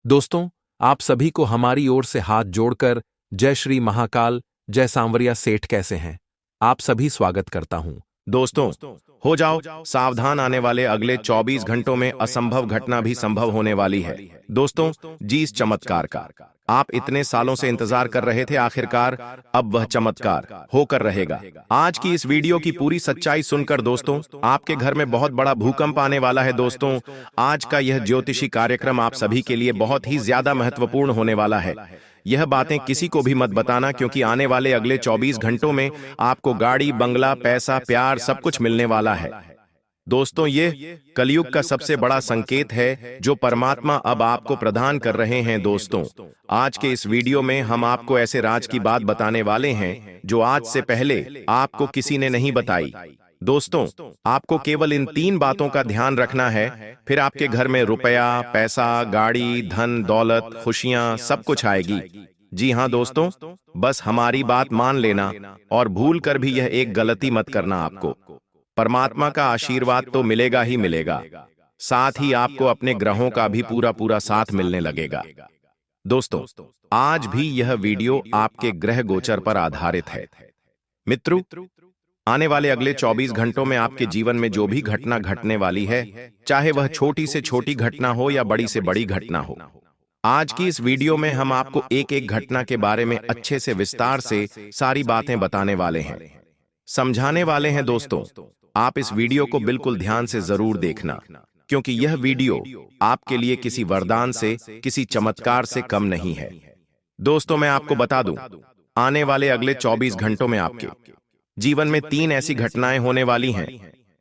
दोस्तों, आप सभी को हमारी ओर से हाथ जोड़कर जय श्री महाकाल, जय सांवरिया सेठ। कैसे हैं आप सभी? स्वागत करता हूं। दोस्तों, हो जाओ सावधान, आने वाले अगले 24 घंटों में असंभव घटना भी संभव होने वाली है। दोस्तों, जी, इस चमत्कार का आप इतने सालों से इंतजार कर रहे थे, आखिरकार अब वह चमत्कार होकर रहेगा। आज की इस वीडियो की पूरी सच्चाई सुनकर दोस्तों, आपके घर में बहुत बड़ा भूकंप आने वाला है। दोस्तों, आज का यह ज्योतिषी कार्यक्रम आप सभी के लिए बहुत ही ज्यादा महत्वपूर्ण होने वाला है। यह बातें किसी को भी मत बताना, क्योंकि आने वाले अगले 24 घंटों में आपको गाड़ी, बंगला, पैसा, प्यार सब कुछ मिलने वाला है। दोस्तों, ये कलयुग का सबसे बड़ा संकेत है जो परमात्मा अब आपको प्रदान कर रहे हैं। दोस्तों, आज के इस वीडियो में हम आपको ऐसे राज की बात बताने वाले हैं जो आज से पहले आपको किसी ने नहीं बताई। दोस्तों, आपको केवल इन 3 बातों का ध्यान रखना है, फिर आपके घर में रुपया, पैसा, गाड़ी, धन, दौलत, खुशियां सब कुछ आएगी। जी हां दोस्तों, बस हमारी बात मान लेना और भूल कर भी यह एक गलती मत करना। आपको परमात्मा का आशीर्वाद तो मिलेगा ही मिलेगा, साथ ही आपको अपने ग्रहों का भी पूरा पूरा साथ मिलने लगेगा। दोस्तों, आज भी यह वीडियो आपके ग्रह गोचर पर आधारित है। मित्रों, आने वाले अगले 24 घंटों में आपके जीवन में जो भी घटना घटने वाली है, चाहे वह छोटी से छोटी घटना हो या बड़ी से बड़ी घटना हो, आज की इस वीडियो में हम आपको एक एक घटना के बारे में अच्छे से विस्तार से सारी बातें बताने वाले हैं, समझाने वाले हैं। दोस्तों, आप इस वीडियो को बिल्कुल ध्यान से जरूर देखना, क्योंकि यह वीडियो आपके लिए किसी वरदान से, किसी चमत्कार से कम नहीं है। दोस्तों, मैं आपको बता दूं, आने वाले अगले 24 घंटों में आपके जीवन में 3 ऐसी घटनाएं होने वाली हैं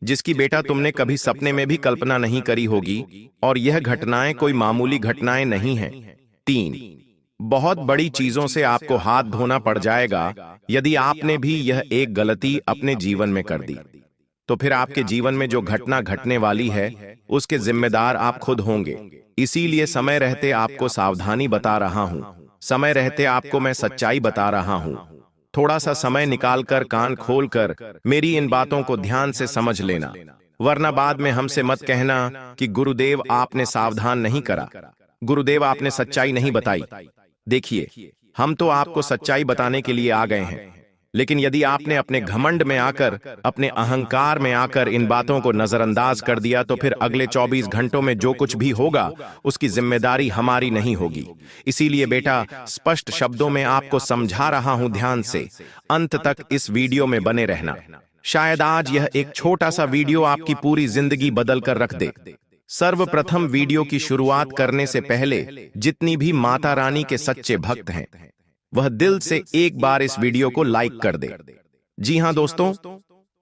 जिसकी बेटा तुमने कभी सपने में भी कल्पना नहीं करी होगी, और यह घटनाएं कोई मामूली घटनाएं नहीं हैं। 3 बहुत बड़ी चीजों से आपको हाथ धोना पड़ जाएगा यदि आपने भी यह एक गलती अपने जीवन में कर दी। तो फिर आपके जीवन में जो घटना घटने वाली है उसके जिम्मेदार आप खुद होंगे। इसीलिए समय रहते आपको सावधानी बता रहा हूं, समय रहते आपको मैं सच्चाई बता रहा हूं। थोड़ा सा समय निकालकर, कान खोलकर मेरी इन बातों को ध्यान से समझ लेना, वरना बाद में हमसे मत कहना कि गुरुदेव आपने सावधान नहीं करा, गुरुदेव आपने सच्चाई नहीं बताई। देखिए, हम तो आपको सच्चाई बताने के लिए आ गए हैं, लेकिन यदि आपने अपने घमंड में आकर, अपने अहंकार में आकर इन बातों को नजरअंदाज कर दिया, तो फिर अगले 24 घंटों में जो कुछ भी होगा उसकी जिम्मेदारी हमारी नहीं होगी। इसीलिए बेटा, स्पष्ट शब्दों में आपको समझा रहा हूं, ध्यान से अंत तक इस वीडियो में बने रहना। शायद आज यह एक छोटा सा वीडियो आपकी पूरी जिंदगी बदल कर रख दे। सर्वप्रथम वीडियो की शुरुआत करने से पहले जितनी भी माता रानी के सच्चे भक्त हैं, वह दिल से एक बार इस वीडियो को लाइक कर दे। जी हां दोस्तों,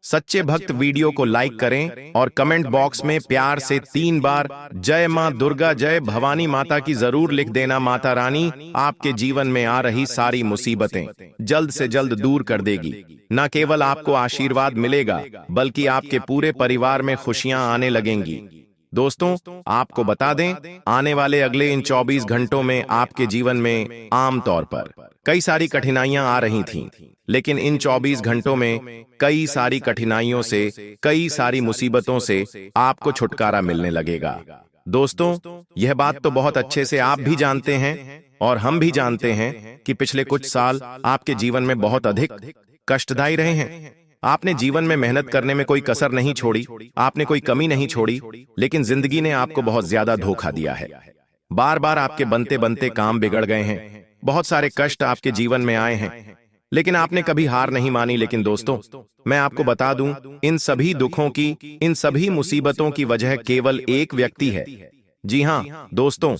सच्चे भक्त वीडियो को लाइक करें और कमेंट बॉक्स में प्यार से 3 बार जय मां दुर्गा, जय भवानी माता की जरूर लिख देना। माता रानी आपके जीवन में आ रही सारी मुसीबतें जल्द से जल्द दूर कर देगी। न केवल आपको आशीर्वाद मिलेगा, बल्कि आपके पूरे परिवार में खुशियां आने लगेंगी। दोस्तों, आपको बता दें, आने वाले अगले इन 24 घंटों में आपके जीवन में आमतौर पर कई सारी कठिनाइयां आ रही थीं, लेकिन इन 24 घंटों में कई सारी कठिनाइयों से, कई सारी मुसीबतों से आपको छुटकारा मिलने लगेगा। दोस्तों, यह बात तो बहुत अच्छे से आप भी जानते हैं और हम भी जानते हैं कि पिछले कुछ साल आपके जीवन में बहुत अधिक कष्टदायी रहे हैं। आपने जीवन में मेहनत करने में कोई कसर नहीं छोड़ी, आपने कोई कमी नहीं छोड़ी, लेकिन जिंदगी ने आपको बहुत ज्यादा धोखा दिया है। बार बार आपके बनते बनते काम बिगड़ गए हैं, बहुत सारे कष्ट आपके जीवन में आए हैं, लेकिन आपने कभी हार नहीं मानी। लेकिन दोस्तों, मैं आपको बता दूं, इन सभी दुखों की, इन सभी मुसीबतों की वजह केवल एक व्यक्ति है। जी हां दोस्तों,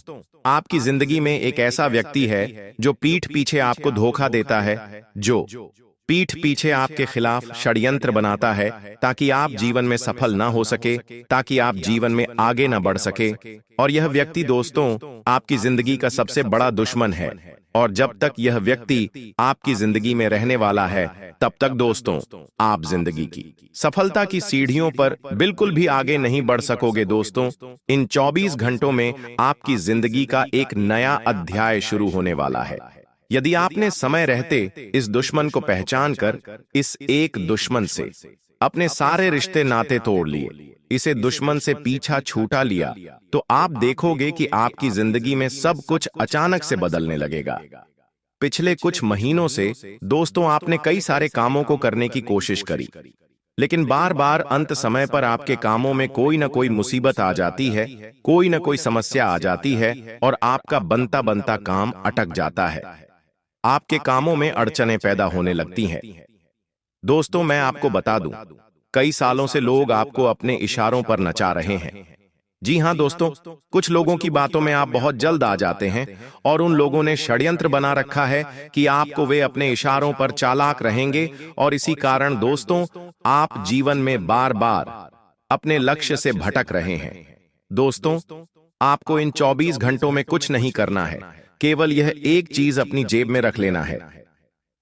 आपकी जिंदगी में एक ऐसा व्यक्ति है जो पीठ पीछे आपको धोखा देता है, जो पीठ पीछे आपके खिलाफ षड्यंत्र बनाता है ताकि आप जीवन में सफल ना हो सके, ताकि आप जीवन में आगे ना बढ़ सके। और यह व्यक्ति दोस्तों आपकी जिंदगी का सबसे बड़ा दुश्मन है, और जब तक यह व्यक्ति आपकी जिंदगी में रहने वाला है, तब तक दोस्तों आप जिंदगी की सफलता की सीढ़ियों पर बिल्कुल भी आगे नहीं बढ़ सकोगे। दोस्तों, इन 24 घंटों में आपकी जिंदगी का एक नया अध्याय शुरू होने वाला है। यदि आपने समय रहते इस दुश्मन को पहचान कर इस एक दुश्मन से अपने सारे रिश्ते नाते तोड़ लिए, इसे दुश्मन से पीछा छूटा लिया तो आप देखोगे कि आपकी जिंदगी में सब कुछ अचानक से बदलने लगेगा। पिछले कुछ महीनों से दोस्तों आपने कई सारे कामों को करने की कोशिश करी, लेकिन बार बार अंत समय पर आपके कामों में कोई ना कोई मुसीबत आ जाती है, कोई ना कोई समस्या आ जाती है और आपका बनता बनता काम अटक जाता है। आपके कामों में अड़चनें पैदा होने लगती हैं। दोस्तों मैं आपको बता दूं, कई सालों से लोग आपको अपने इशारों पर नचा रहे हैं। जी हां दोस्तों, कुछ लोगों की बातों में आप बहुत जल्द आ जाते हैं और उन लोगों ने षड्यंत्र बना रखा है कि आपको वे अपने इशारों पर चालाक रहेंगे और इसी कारण दोस्तों आप जीवन में बार बार अपने लक्ष्य से भटक रहे हैं। दोस्तों आपको इन 24 घंटों में कुछ नहीं करना है, केवल यह एक चीज अपनी जेब में रख लेना है।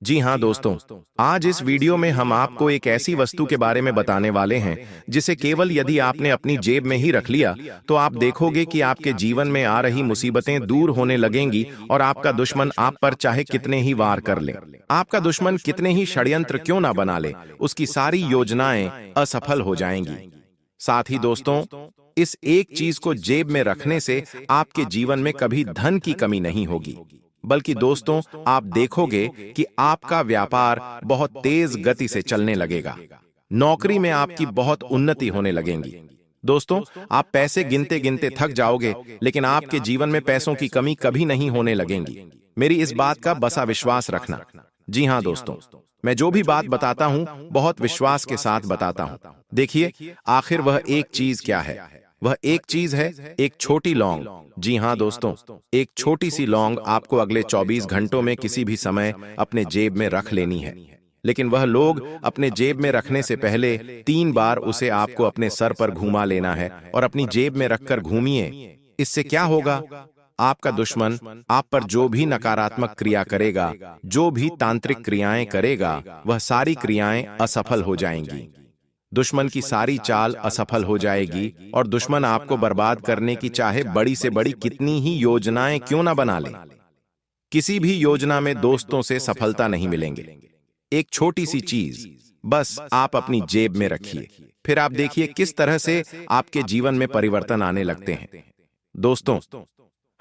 जी हां दोस्तों, आज इस वीडियो में हम आपको एक ऐसी वस्तु के बारे में बताने वाले हैं जिसे केवल यदि आपने अपनी जेब में ही रख लिया तो आप देखोगे कि आपके जीवन में आ रही मुसीबतें दूर होने लगेंगी और आपका दुश्मन आप पर चाहे कितने ही वार कर ले, आपका दुश्मन कितने ही षड्यंत्र क्यों ना बना ले, उसकी सारी योजनाएं असफल हो जाएंगी। साथ ही दोस्तों इस एक चीज को जेब में रखने से आपके जीवन में कभी धन की कमी नहीं होगी, बल्कि दोस्तों आप देखोगे कि आपका व्यापार बहुत तेज गति से चलने लगेगा, नौकरी में आपकी बहुत उन्नति होने लगेगी। दोस्तों आप पैसे गिनते गिनते थक जाओगे, लेकिन आपके जीवन में पैसों की कमी कभी नहीं होने लगेगी। मेरी इस बात का बसा विश्वास रखना। जी हां दोस्तों, मैं जो भी बात बताता हूं बहुत विश्वास के साथ बताता हूं। देखिए आखिर वह एक चीज क्या है। वह एक चीज है एक छोटी लौंग। जी हां दोस्तों, एक छोटी सी लौंग आपको अगले 24 घंटों में किसी भी समय अपने जेब में रख लेनी है, लेकिन वह लोग अपने जेब में रखने से पहले 3 बार उसे आपको अपने सर पर घुमा लेना है और अपनी जेब में रखकर घूमिए। इससे क्या होगा, आपका दुश्मन आप पर जो भी नकारात्मक क्रिया करेगा, जो भी तांत्रिक क्रियाएं करेगा, वह सारी क्रियाएं असफल हो जाएंगी। दुश्मन की सारी चाल असफल हो जाएगी और दुश्मन आपको बर्बाद करने की चाहे बड़ी से बड़ी कितनी ही योजनाएं क्यों ना बना ले, किसी भी योजना में दोस्तों से सफलता नहीं मिलेंगे। एक छोटी सी चीज बस आप अपनी जेब में रखिए, फिर आप देखिए किस तरह से आपके जीवन में परिवर्तन आने लगते हैं। दोस्तों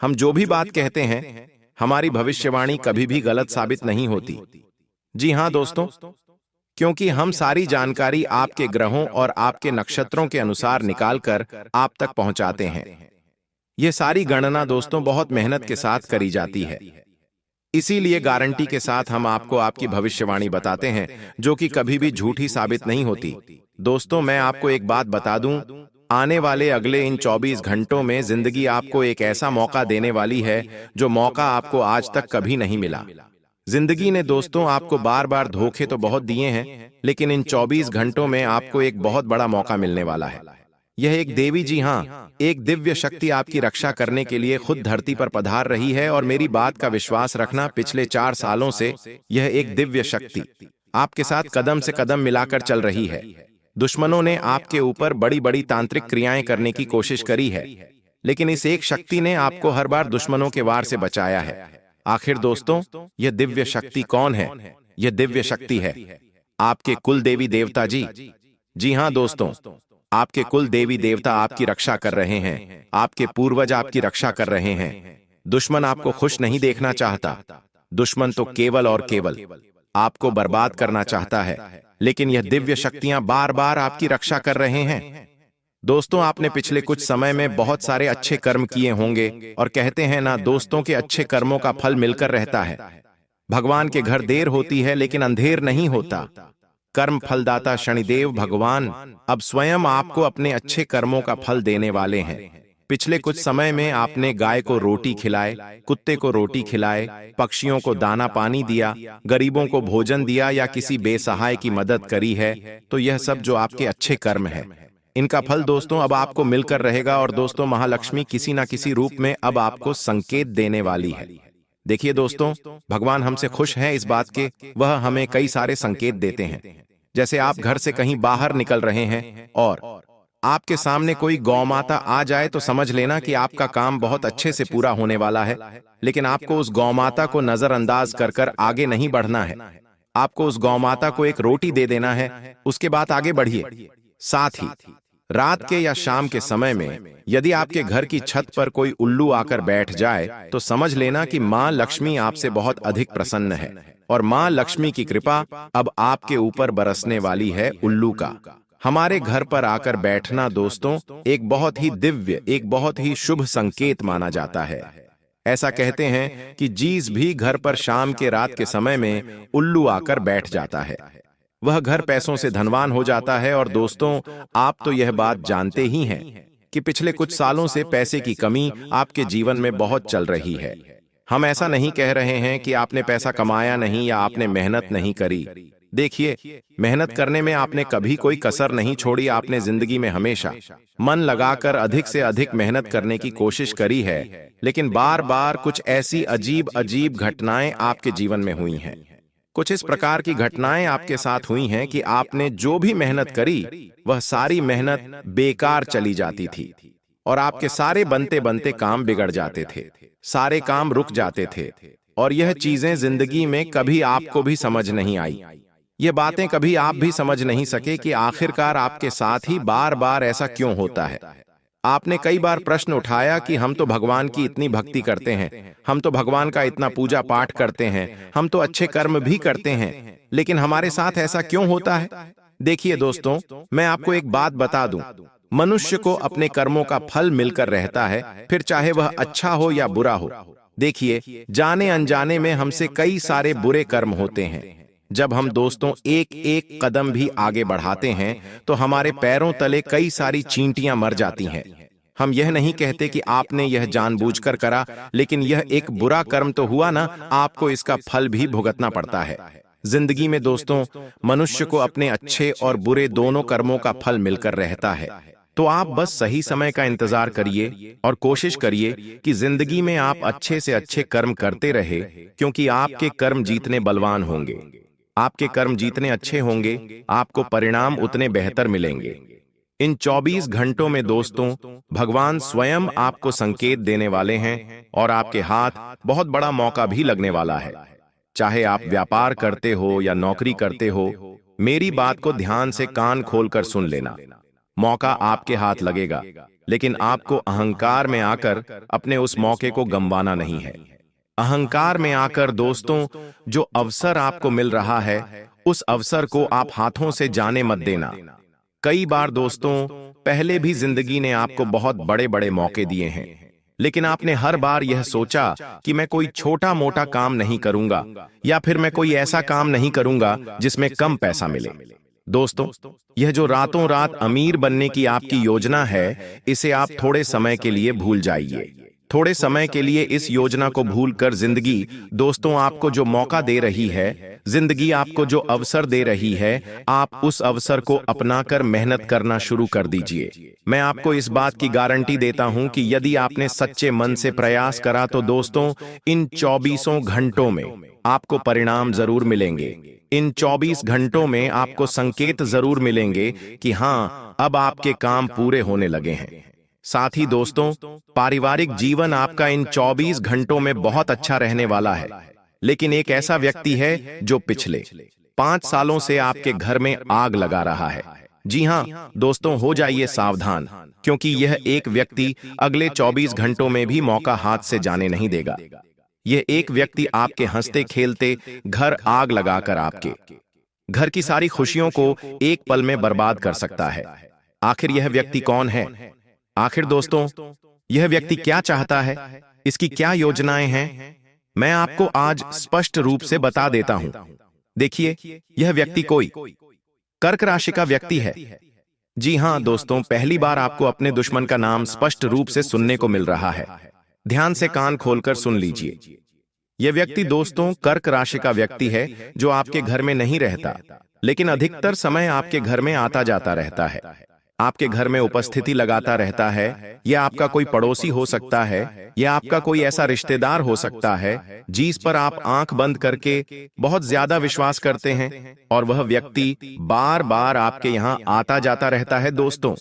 हम जो भी बात कहते हैं हमारी भविष्यवाणी कभी भी गलत साबित नहीं होती। जी हां दोस्तों, क्योंकि हम सारी जानकारी आपके ग्रहों और आपके नक्षत्रों के अनुसार निकालकर आप तक पहुंचाते हैं। यह सारी गणना दोस्तों बहुत मेहनत के साथ करी जाती है, इसीलिए गारंटी के साथ हम आपको आपकी भविष्यवाणी बताते हैं जो कि कभी भी झूठी साबित नहीं होती। दोस्तों मैं आपको एक बात बता दूं, आने वाले अगले इन 24 घंटों में जिंदगी आपको एक ऐसा मौका देने वाली है जो मौका आपको आज तक कभी नहीं मिला। जिंदगी ने दोस्तों आपको बार बार धोखे तो बहुत दिए हैं, लेकिन इन 24 घंटों में आपको एक बहुत बड़ा मौका मिलने वाला है। यह एक देवी, जी हां, एक दिव्य शक्ति आपकी रक्षा करने के लिए खुद धरती पर पधार रही है और मेरी बात का विश्वास रखना, पिछले 4 सालों से यह एक दिव्य शक्ति आपके साथ कदम से कदम मिलाकर चल रही है। दुश्मनों ने आपके ऊपर बड़ी बड़ी तांत्रिक क्रियाएं करने की कोशिश करी है, लेकिन इस एक शक्ति ने आपको हर बार दुश्मनों के वार से बचाया है। आखिर दोस्तों यह दिव्य शक्ति कौन है? यह दिव्य शक्ति है आपके कुल देवी देवता जी। जी हां दोस्तों, आपके कुल देवी देवता आपकी रक्षा कर रहे हैं, आपके पूर्वज आपकी रक्षा कर रहे हैं। दुश्मन आपको खुश नहीं देखना चाहता, दुश्मन तो केवल और केवल आपको बर्बाद करना चाहता है, लेकिन यह दिव्य शक्तियां बार बार आपकी रक्षा कर रहे हैं। दोस्तों आपने पिछले कुछ समय में बहुत सारे अच्छे कर्म किए होंगे और कहते हैं ना दोस्तों के अच्छे कर्मों का फल मिलकर रहता है। भगवान के घर देर होती है लेकिन अंधेर नहीं होता। कर्म फलदाता शनिदेव भगवान अब स्वयं आपको अपने अच्छे कर्मों का फल देने वाले हैं। पिछले कुछ समय में आपने गाय को रोटी खिलाए, कुत्ते को रोटी खिलाए, पक्षियों को दाना पानी दिया, गरीबों को भोजन दिया या किसी बेसहाय की मदद करी है, तो यह सब जो आपके अच्छे कर्म है, इनका फल दोस्तों अब आपको मिलकर रहेगा। और दोस्तों महालक्ष्मी किसी ना किसी रूप में अब आपको संकेत देने वाली है। देखिए दोस्तों, भगवान हमसे खुश हैं इस बात के, वह हमें कई सारे संकेत देते हैं। जैसे आप घर से कहीं बाहर निकल रहे हैं और आपके सामने कोई गौ माता आ जाए तो समझ लेना कि आपका काम बहुत अच्छे से पूरा होने वाला है, लेकिन आपको उस गौ माता को नजरअंदाज कर कर आगे नहीं बढ़ना है। आपको उस गौ माता को एक रोटी दे देना है, उसके बाद आगे बढ़िए। साथ ही रात के या शाम के समय में यदि आपके घर की छत पर कोई उल्लू आकर बैठ जाए तो समझ लेना कि माँ लक्ष्मी आपसे बहुत अधिक प्रसन्न है और माँ लक्ष्मी की कृपा अब आपके ऊपर बरसने वाली है उल्लू का। हमारे घर पर आकर बैठना दोस्तों एक बहुत ही दिव्य, एक बहुत ही शुभ संकेत माना जाता है। ऐसा कहते हैं कि जिस भी घर पर शाम के रात के समय में उल्लू आकर बैठ जाता है वह घर पैसों से धनवान हो जाता है। और दोस्तों आप तो यह बात जानते ही हैं कि पिछले कुछ सालों से पैसे की कमी आपके जीवन में बहुत चल रही है। हम ऐसा नहीं कह रहे हैं कि आपने पैसा कमाया नहीं या आपने मेहनत नहीं करी। देखिए, मेहनत करने में आपने कभी कोई कसर नहीं छोड़ी। आपने जिंदगी में हमेशा मन लगाकर अधिक से अधिक मेहनत करने की कोशिश करी है, लेकिन बार बार कुछ ऐसी अजीब अजीब घटनाएं आपके जीवन में हुई हैं। कुछ इस प्रकार की घटनाएं आपके साथ हुई हैं कि आपने जो भी मेहनत करी वह सारी मेहनत बेकार चली जाती थी और आपके सारे बनते बनते काम बिगड़ जाते थे, सारे काम रुक जाते थे। और यह चीजें जिंदगी में कभी आपको भी समझ नहीं आई। ये बातें कभी आप भी समझ नहीं सके कि आखिरकार आपके साथ ही बार बार ऐसा क्यों होता है। आपने कई बार प्रश्न उठाया कि हम तो भगवान की इतनी भक्ति करते हैं, हम तो भगवान का इतना पूजा पाठ करते हैं, हम तो अच्छे कर्म भी करते हैं, लेकिन हमारे साथ ऐसा क्यों होता है। देखिए दोस्तों, मैं आपको एक बात बता दूं, मनुष्य को अपने कर्मों का फल मिलकर रहता है, फिर चाहे वह अच्छा हो या बुरा हो। देखिए, जाने अनजाने में हमसे कई सारे बुरे कर्म होते हैं। जब हम दोस्तों एक एक कदम भी आगे बढ़ाते हैं तो हमारे पैरों तले कई सारी चींटियां मर जाती हैं। हम यह नहीं कहते कि आपने यह जानबूझकर करा, लेकिन यह एक बुरा कर्म तो हुआ ना, आपको इसका फल भी भुगतना पड़ता है। जिंदगी में दोस्तों मनुष्य को अपने अच्छे और बुरे दोनों कर्मों का फल मिलकर रहता है। तो आप बस सही समय का इंतजार करिए और कोशिश करिए कि जिंदगी में आप अच्छे से अच्छे कर्म करते रहे, क्योंकि आपके कर्म जीतने बलवान होंगे, आपके कर्म जितने अच्छे होंगे आपको परिणाम उतने बेहतर मिलेंगे। इन 24 घंटों में दोस्तों भगवान स्वयं आपको संकेत देने वाले हैं और आपके हाथ बहुत बड़ा मौका भी लगने वाला है। चाहे आप व्यापार करते हो या नौकरी करते हो, मेरी बात को ध्यान से कान खोलकर सुन लेना। मौका आपके हाथ लगेगा, लेकिन आपको अहंकार में आकर अपने उस मौके को गंवाना नहीं है। अहंकार में आकर दोस्तों जो अवसर आपको मिल रहा है उस अवसर को आप हाथों से जाने मत देना। कई बार दोस्तों पहले भी जिंदगी ने आपको बहुत बड़े बड़े मौके दिए हैं, लेकिन आपने हर बार यह सोचा कि मैं कोई छोटा मोटा काम नहीं करूंगा या फिर मैं कोई ऐसा काम नहीं करूंगा जिसमें कम पैसा मिले। दोस्तों यह जो रातों रात अमीर बनने की आपकी योजना है, इसे आप थोड़े समय के लिए भूल जाइए। थोड़े समय के लिए इस योजना को भूलकर जिंदगी दोस्तों आपको जो मौका दे रही है, जिंदगी आपको जो अवसर दे रही है, आप उस अवसर को अपनाकर मेहनत करना शुरू कर दीजिए। मैं आपको इस बात की गारंटी देता हूं कि यदि आपने सच्चे मन से प्रयास करा तो दोस्तों इन 24 घंटों में आपको परिणाम जरूर मिलेंगे। इन 24 घंटों में आपको संकेत जरूर मिलेंगे कि हाँ, अब आपके काम पूरे होने लगे हैं। साथ ही दोस्तों पारिवारिक जीवन आपका इन 24 घंटों में बहुत अच्छा रहने वाला है, लेकिन एक ऐसा व्यक्ति है जो पिछले 5 सालों से आपके घर में आग लगा रहा है। जी हाँ दोस्तों, हो जाइए सावधान, क्योंकि यह एक व्यक्ति अगले 24 घंटों में भी मौका हाथ से जाने नहीं देगा। यह एक व्यक्ति आपके हंसते खेलते घर आग लगाकर आपके घर की सारी खुशियों को एक पल में बर्बाद कर सकता है। आखिर यह व्यक्ति कौन है? आखिर दोस्तों यह व्यक्ति क्या चाहता है? इसकी क्या योजनाएं हैं? मैं आपको आज स्पष्ट रूप से बता देता हूं। देखिए, यह व्यक्ति कोई कर्क राशि का व्यक्ति है। जी हां दोस्तों, पहली बार आपको अपने दुश्मन का नाम स्पष्ट रूप से सुनने को मिल रहा है। ध्यान से कान खोलकर सुन लीजिए। यह व्यक्ति दोस्तों कर्क राशि का व्यक्ति है जो आपके घर में नहीं रहता, लेकिन अधिकतर समय आपके घर में आता जाता रहता है, आपके घर में उपस्थिति लगाता रहता है। यह आपका कोई पड़ोसी हो सकता है, यह आपका कोई ऐसा रिश्तेदार हो सकता है जिस पर आप आंख बंद करके बहुत ज्यादा विश्वास करते हैं, और वह व्यक्ति बार बार आपके यहां आता जाता रहता है। दोस्तों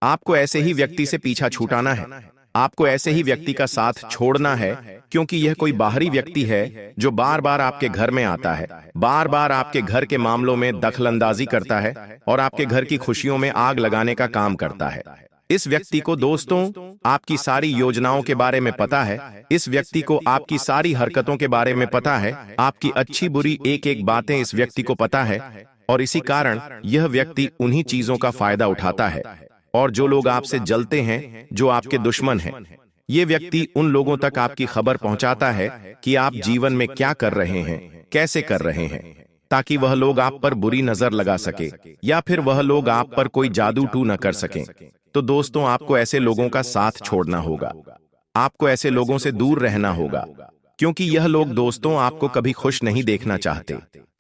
आपको ऐसे ही व्यक्ति से पीछा छूटाना है, आपको ऐसे ही व्यक्ति का साथ छोड़ना है, क्योंकि यह कोई बाहरी व्यक्ति है जो बार बार आपके घर में आता है, बार बार आपके घर के मामलों में दखलंदाजी करता है और आपके घर की खुशियों में आग लगाने का काम करता है। इस व्यक्ति को दोस्तों आपकी सारी योजनाओं के बारे में पता है, इस व्यक्ति को आपकी सारी हरकतों के बारे में पता है, आपकी अच्छी बुरी एक एक बातें इस व्यक्ति को पता है, और इसी कारण यह व्यक्ति उन्हीं चीजों का फायदा उठाता है। और जो लोग आपसे जलते हैं, जो आपके दुश्मन हैं, ये व्यक्ति उन लोगों तक आपकी खबर पहुंचाता है कि आप जीवन में क्या कर रहे हैं, कैसे कर रहे हैं, ताकि वह लोग आप पर बुरी नजर लगा सके या फिर वह लोग आप पर कोई जादू टू न कर सकें। तो दोस्तों आपको ऐसे लोगों का साथ छोड़ना होगा, आपको ऐसे लोगों से दूर रहना होगा, क्योंकि यह लोग दोस्तों आपको कभी खुश नहीं देखना चाहते।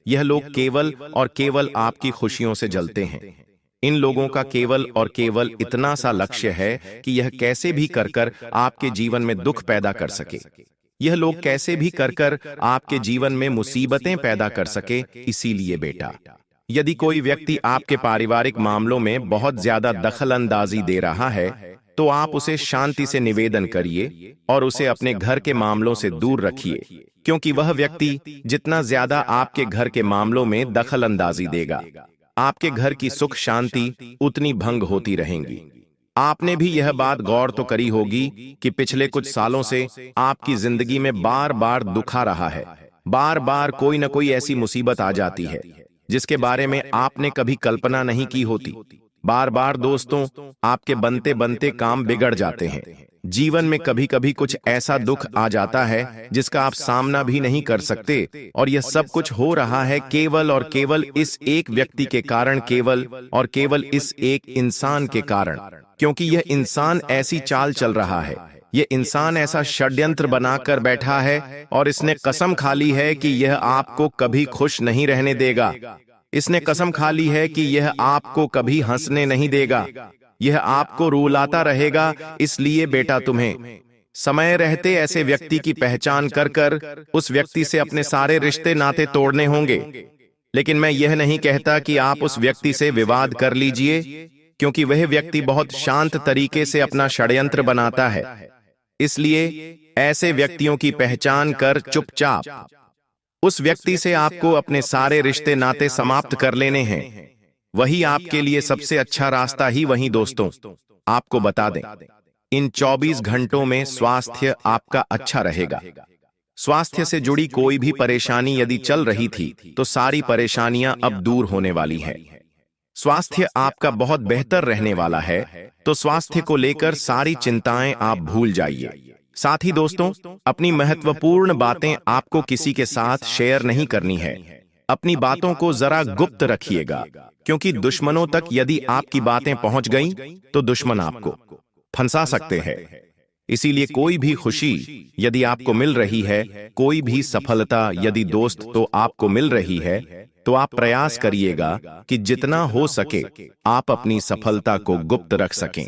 यह लोग केवल और केवल आपकी खुशियों से जलते हैं। इन लोगों का केवल और केवल इतना सा लक्ष्य है कि यह कैसे भी कर आपके जीवन में दुख पैदा कर सके, यह लोग कैसे भी कर आपके जीवन में मुसीबतें पैदा कर सके। इसीलिए बेटा, यदि कोई व्यक्ति आपके पारिवारिक मामलों में बहुत ज्यादा दखलंदाजी दे रहा है, तो आप उसे शांति से निवेदन करिए और उसे अपने घर के मामलों से दूर रखिए, क्योंकि वह व्यक्ति जितना ज्यादा आपके घर के मामलों में दखलंदाजी देगा, आपके घर की सुख शांति उतनी भंग होती रहेंगी। आपने भी यह बात गौर तो करी होगी कि पिछले कुछ सालों से आपकी जिंदगी में बार बार दुख आ रहा है, बार बार कोई न कोई ऐसी मुसीबत आ जाती है जिसके बारे में आपने कभी कल्पना नहीं की होती। बार बार दोस्तों आपके बनते बनते काम बिगड़ जाते हैं। जीवन में कभी कभी कुछ ऐसा दुख आ जाता है जिसका आप सामना भी नहीं कर सकते, और यह सब कुछ हो रहा है केवल और केवल इस एक व्यक्ति के कारण, केवल और केवल इस एक इंसान के कारण, क्योंकि यह इंसान ऐसी चाल चल रहा है, यह इंसान ऐसा षड्यंत्र बनाकर बैठा है और इसने कसम खा ली है कि यह आपको कभी खुश नहीं रहने देगा। इसने कसम खा ली है कि यह आपको कभी हंसने नहीं देगा, यह आपको रुलाता रहेगा। इसलिए बेटा, तुम्हें समय रहते ऐसे व्यक्ति की पहचान कर उस व्यक्ति से अपने सारे रिश्ते नाते तोड़ने होंगे। लेकिन मैं यह नहीं कहता कि आप उस व्यक्ति से विवाद कर लीजिए, क्योंकि वह व्यक्ति बहुत शांत तरीके से अपना षड्यंत्र बनाता है। इसलिए ऐसे व्यक्तियों की पहचान कर चुपचाप उस व्यक्ति से आपको अपने सारे रिश्ते नाते समाप्त कर लेने हैं। वही आपके लिए सबसे अच्छा रास्ता ही वही दोस्तों। आपको बता दें, इन 24 घंटों में स्वास्थ्य आपका अच्छा रहेगा। स्वास्थ्य से जुड़ी कोई भी परेशानी यदि चल रही थी तो सारी परेशानियां अब दूर होने वाली है। स्वास्थ्य आपका बहुत बेहतर रहने वाला है, तो स्वास्थ्य को लेकर सारी चिंताएं आप भूल जाइए। साथ ही दोस्तों, अपनी महत्वपूर्ण बातें आपको किसी के साथ शेयर नहीं करनी है। अपनी बातों को जरा गुप्त रखिएगा, क्योंकि दुश्मनों तक यदि आपकी बातें पहुंच गईं, तो दुश्मन आपको फंसा सकते हैं। इसीलिए कोई भी खुशी यदि आपको मिल रही है, कोई भी सफलता यदि दोस्त तो आपको मिल रही है, तो आप प्रयास करिएगा कि जितना हो सके आप अपनी सफलता को गुप्त रख सकें।